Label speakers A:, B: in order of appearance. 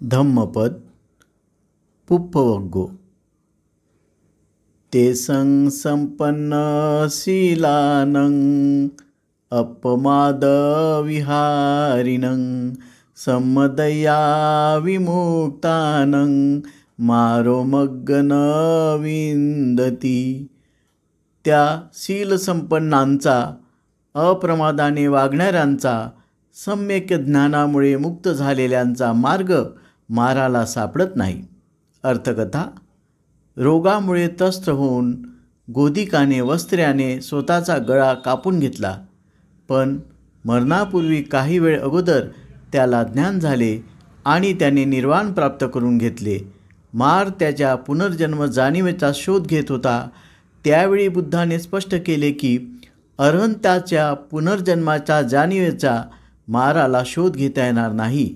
A: धम्मपद पुप्पवग्गो ते संसंपन्नशीलानं अपमादविहारिणं सम्मदया विमुक्तानं मारोमग्न विंदती। त्या शीलसंपन्नांचा, अप्रमादाने वागणाऱ्यांचा, सम्यक ज्ञानामुळे मुक्त झालेल्यांचा मार्ग माराला सापडत नाही। अर्थकथा: रोगामुळे त्रस्त होऊन गोधिकाने वस्त्र्याने स्वतःचा गळा कापून घेतला, पण मरणापूर्वी काही वेळ अगोदर त्याला ज्ञान झाले आणि त्याने निर्वाण प्राप्त करून घेतले। मार त्याच्या पुनर्जन्म जाणीवेचा शोध घेत होता, त्यावेळी बुद्धाने स्पष्ट केले की अरहंताच्या पुनर्जन्माच्या जाणीवेचा माराला शोध घेता येणार नाही।